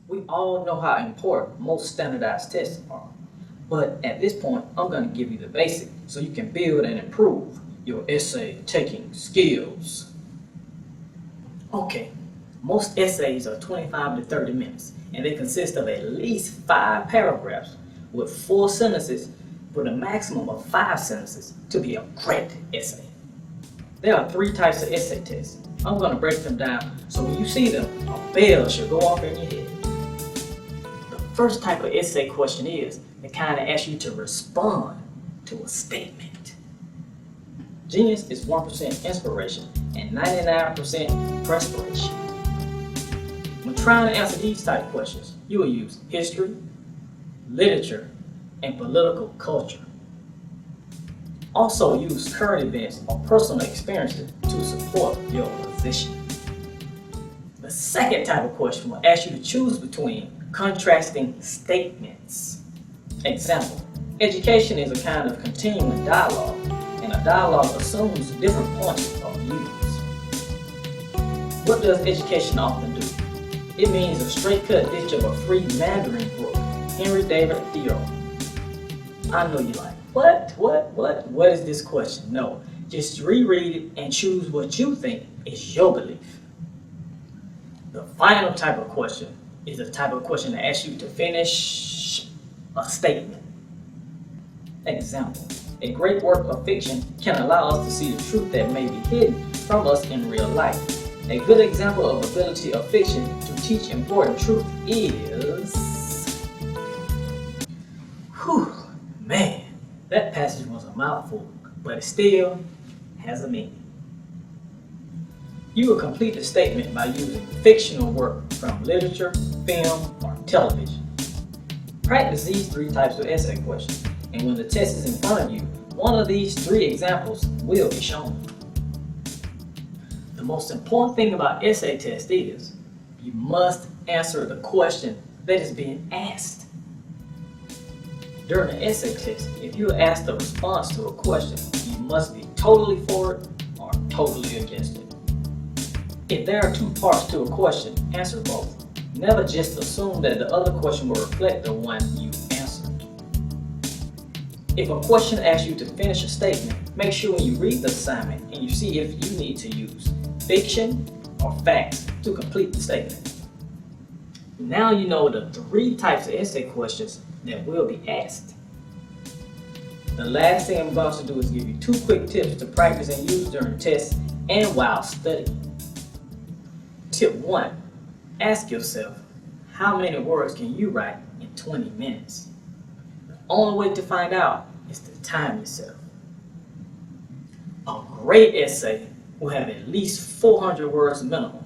We all know how important most standardized tests are, but at this point, I'm going to give you the basic so you can build and improve your essay taking skills. Okay, most essays are 25 to 30 minutes, and they consist of at least 5 paragraphs with 4 sentences with a maximum of 5 sentences to be a great essay. There are 3 types of essay tests. I'm going to break them down so when you see them, a bell should go off in your head. The first type of essay question is the kind that asks you to respond to a statement. Genius is 1% inspiration and 99% perspiration. When trying to answer these type questions, you will use history, literature, and political culture. Also use current events or personal experiences to support your position. The second type of question will ask you to choose between contrasting statements. Example, education is a kind of continuing dialogue, and a dialogue assumes different points of views. What does education often do? It means a straight-cut ditch of a free Mandarin book, Henry David Thoreau. I know you're like, what is this question? No, just reread it and choose what you think is your belief. The final type of question is the type of question that asks you to finish a statement. Example, a great work of fiction can allow us to see the truth that may be hidden from us in real life. A good example of ability of fiction to teach important truth is... Whew, man, that passage was a mouthful, but it still has a meaning. You will complete the statement by using fictional work from literature, film, or television. Practice these 3 types of essay questions, and when the test is in front of you, one of these 3 examples will be shown. The most important thing about essay test is you must answer the question that is being asked. During the essay test, if you are asked the response to a question, you must be totally for it or totally against it. If there are 2 parts to a question, answer both. Never just assume that the other question will reflect the one you answered. If a question asks you to finish a statement, make sure when you read the assignment and you see if you need to use fiction or facts to complete the statement. Now you know the 3 types of essay questions that will be asked. The last thing I'm going to do is give you 2 quick tips to practice and use during tests and while studying. Tip 1. Ask yourself, how many words can you write in 20 minutes? The only way to find out is to time yourself. A great essay will have at least 400 words minimum.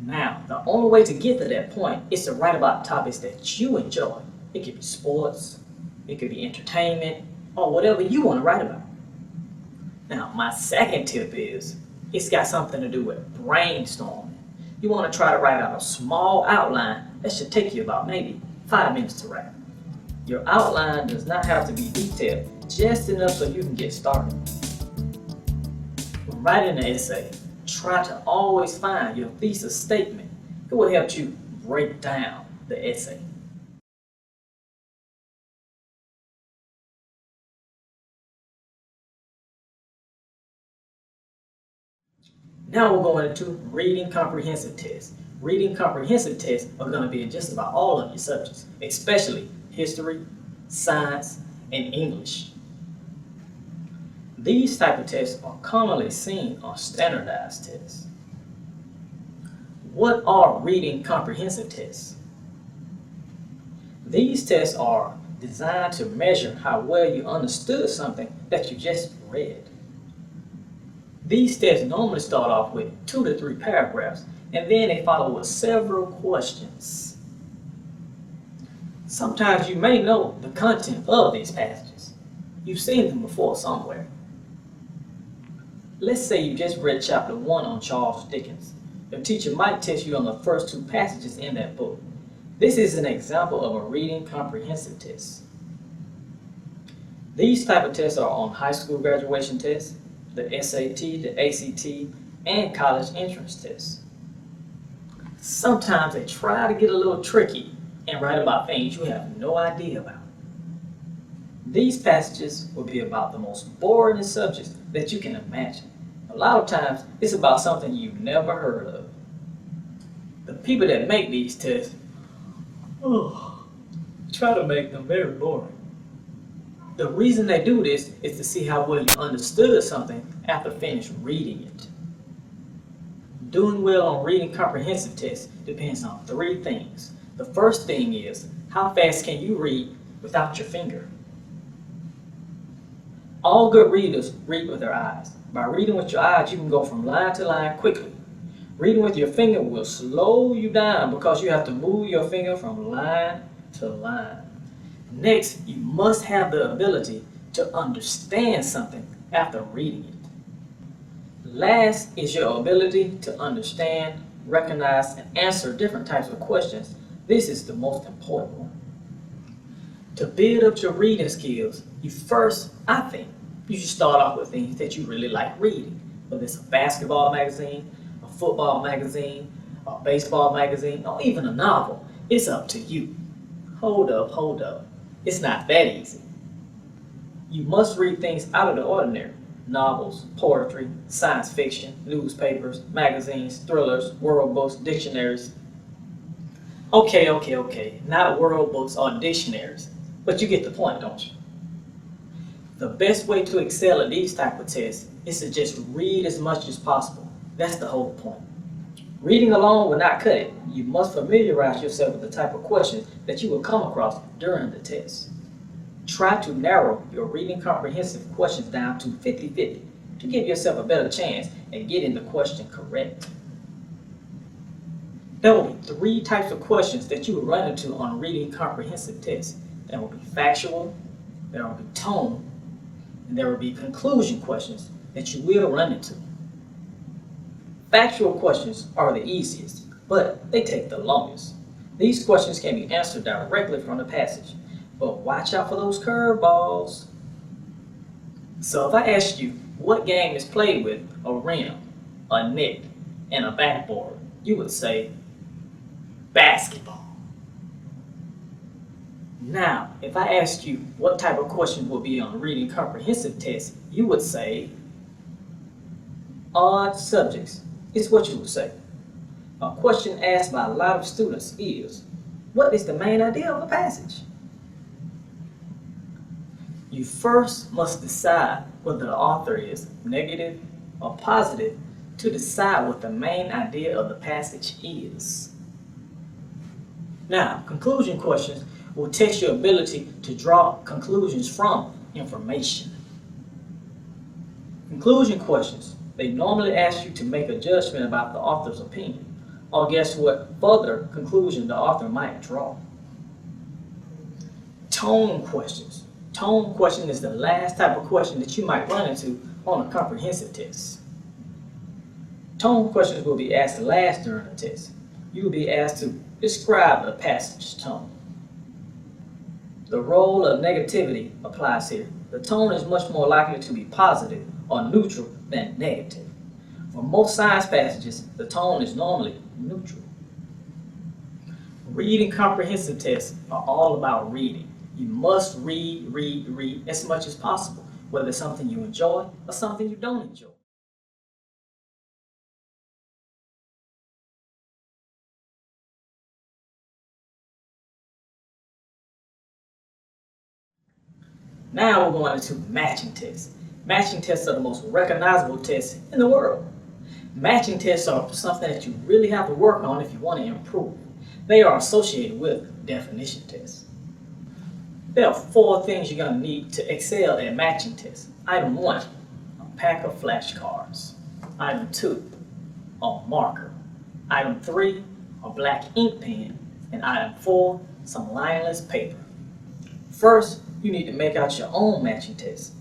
Now, the only way to get to that point is to write about topics that you enjoy. It could be sports, it could be entertainment, or whatever you want to write about. Now, my second tip is, it's got something to do with brainstorming. You want to try to write out a small outline that should take you about maybe 5 minutes to write. Your outline does not have to be detailed, just enough so you can get started. When writing an essay, try to always find your thesis statement. It will help you break down the essay. Now we're going into reading comprehensive tests. Reading comprehensive tests are going to be in just about all of your subjects, especially history, science, and English. These type of tests are commonly seen on standardized tests. What are reading comprehensive tests? These tests are designed to measure how well you understood something that you just read. These tests normally start off with 2 to 3 paragraphs, and then they follow with several questions. Sometimes you may know the content of these passages. You've seen them before somewhere. Let's say you just read chapter 1 on Charles Dickens. Your teacher might test you on the first 2 passages in that book. This is an example of a reading comprehensive test. These type of tests are on high school graduation tests, the SAT, the ACT, and college entrance tests. Sometimes they try to get a little tricky and write about things you have no idea about. These passages will be about the most boring subjects that you can imagine. A lot of times, it's about something you've never heard of. The people that make these tests try to make them very boring. The reason they do this is to see how well you understood something after finished reading it. Doing well on reading comprehensive tests depends on three things. The first thing is, how fast can you read without your finger? All good readers read with their eyes. By reading with your eyes, you can go from line to line quickly. Reading with your finger will slow you down because you have to move your finger from line to line. Next, you must have the ability to understand something after reading it. Last is your ability to understand, recognize, and answer different types of questions. This is the most important one. To build up your reading skills, I think, you should start off with things that you really like reading. Whether it's a basketball magazine, a football magazine, a baseball magazine, or even a novel. It's up to you. Hold up. It's not that easy. You must read things out of the ordinary. Novels, poetry, science fiction, newspapers, magazines, thrillers, world books, dictionaries. Okay. Not world books or dictionaries. But you get the point, don't you? The best way to excel at these type of tests is to just read as much as possible. That's the whole point. Reading alone will not cut it. You must familiarize yourself with the type of questions that you will come across during the test. Try to narrow your reading comprehensive questions down to 50-50 to give yourself a better chance at getting the question correct. There will be three types of questions that you will run into on reading comprehensive tests. There will be factual, there will be tone, and there will be conclusion questions that you will run into. Factual questions are the easiest, but they take the longest. These questions can be answered directly from the passage, but watch out for those curveballs. So if I asked you what game is played with a rim, a net, and a backboard, you would say basketball. Now, if I asked you what type of question will be on reading comprehensive tests, you would say odd subjects is what you would say. A question asked by a lot of students is, what is the main idea of a passage? You first must decide whether the author is negative or positive to decide what the main idea of the passage is. Now, conclusion questions will test your ability to draw conclusions from information. Conclusion questions, they normally ask you to make a judgment about the author's opinion, or guess what further conclusion the author might draw. Tone questions. Tone question is the last type of question that you might run into on a comprehensive test. Tone questions will be asked last during the test. You will be asked to describe the passage tone. The role of negativity applies here. The tone is much more likely to be positive or neutral than negative. For most science passages, the tone is normally neutral. Reading comprehensive tests are all about reading. You must read as much as possible, whether it's something you enjoy or something you don't enjoy. Now we're going into matching tests. Matching tests are the most recognizable tests in the world. Matching tests are something that you really have to work on if you want to improve. They are associated with definition tests. There are 4 things you're going to need to excel at matching tests. Item 1, a pack of flashcards. Item 2, a marker. Item 3, a black ink pen. And item 4, some lineless paper. First, you need to make out your own matching test.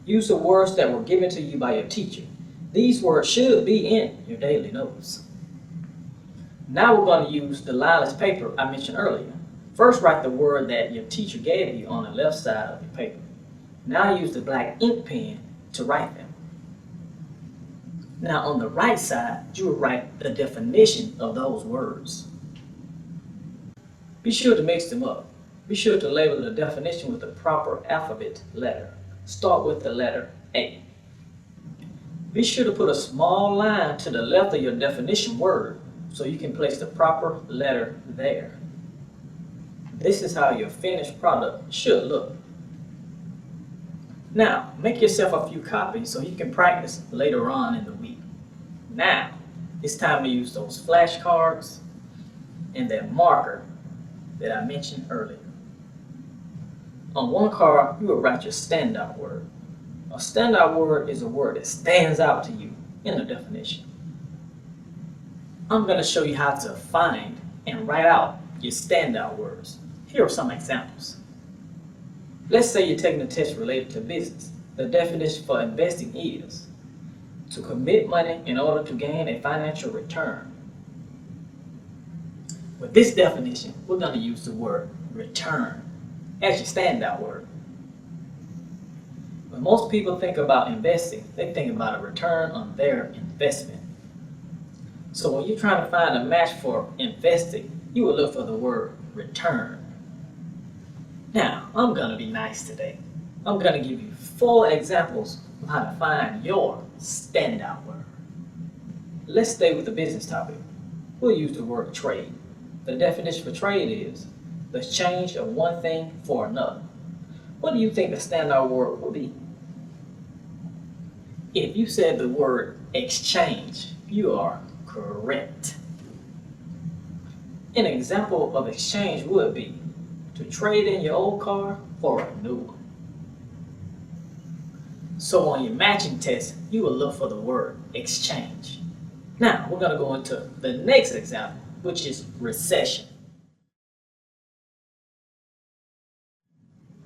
Use the words that were given to you by your teacher. These words should be in your daily notes. Now we're going to use the lineless paper I mentioned earlier. First, write the word that your teacher gave you on the left side of your paper. Now use the black ink pen to write them. Now on the right side, you will write the definition of those words. Be sure to mix them up. Be sure to label the definition with the proper alphabet letter. Start with the letter A. Be sure to put a small line to the left of your definition word so you can place the proper letter there. This is how your finished product should look. Now, make yourself a few copies so you can practice later on in the week. Now, it's time to use those flashcards and that marker that I mentioned earlier. On one card, you will write your standout word. A standout word is a word that stands out to you in the definition. I'm going to show you how to find and write out your standout words. Here are some examples. Let's say you're taking a test related to business. The definition for investing is to commit money in order to gain a financial return. With this definition, we're going to use the word return as your standout word. When most people think about investing, they think about a return on their investment. So when you're trying to find a match for investing, you will look for the word return. Now, I'm going to be nice today. I'm going to give you 4 examples of how to find your standout word. Let's stay with the business topic. We'll use the word trade. The definition for trade is the exchange of one thing for another. What do you think the standout word would be? If you said the word exchange, you are correct. An example of exchange would be to trade in your old car for a new one. So on your matching test, you will look for the word exchange. Now, we're going to go into the next example, which is recession.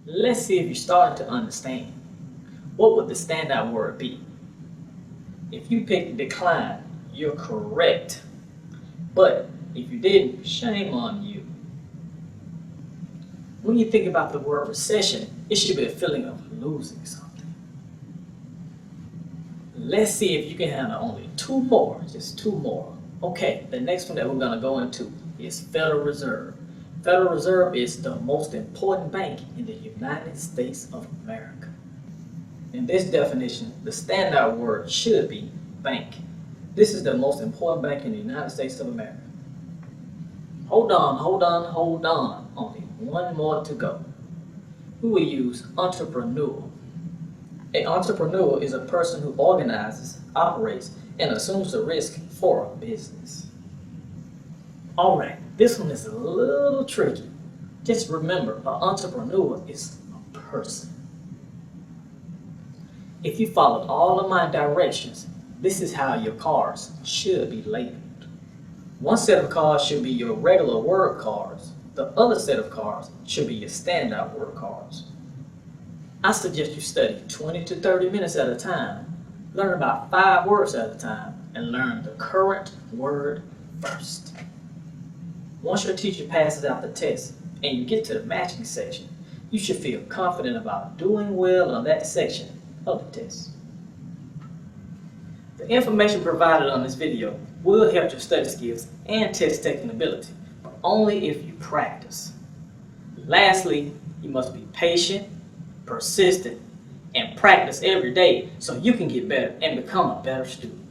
Let's see if you're starting to understand. What would the standout word be? If you picked decline, you're correct. But if you didn't, shame on you. When you think about the word recession, it should be a feeling of losing something. Let's see if you can handle only 2 more, just 2 more. Okay, the next one that we're going to go into is Federal Reserve. Federal Reserve is the most important bank in the United States of America. In this definition, the standout word should be bank. This is the most important bank in the United States of America. Hold on, hold on, hold on. Only 1 more to go. We will use entrepreneur. An entrepreneur is a person who organizes, operates, and assumes the risk for a business. Alright, this one is a little tricky. Just remember, an entrepreneur is a person. If you followed all of my directions, this is how your cards should be labeled. One set of cards should be your regular word cards. The other set of cards should be your standout word cards. I suggest you study 20 to 30 minutes at a time, learn about 5 words at a time, and learn the current word first. Once your teacher passes out the test and you get to the matching section, you should feel confident about doing well on that section of the test. The information provided on this video will help your study skills and test taking ability, but only if you practice. Lastly, you must be patient, persistent, and practice every day so you can get better and become a better student.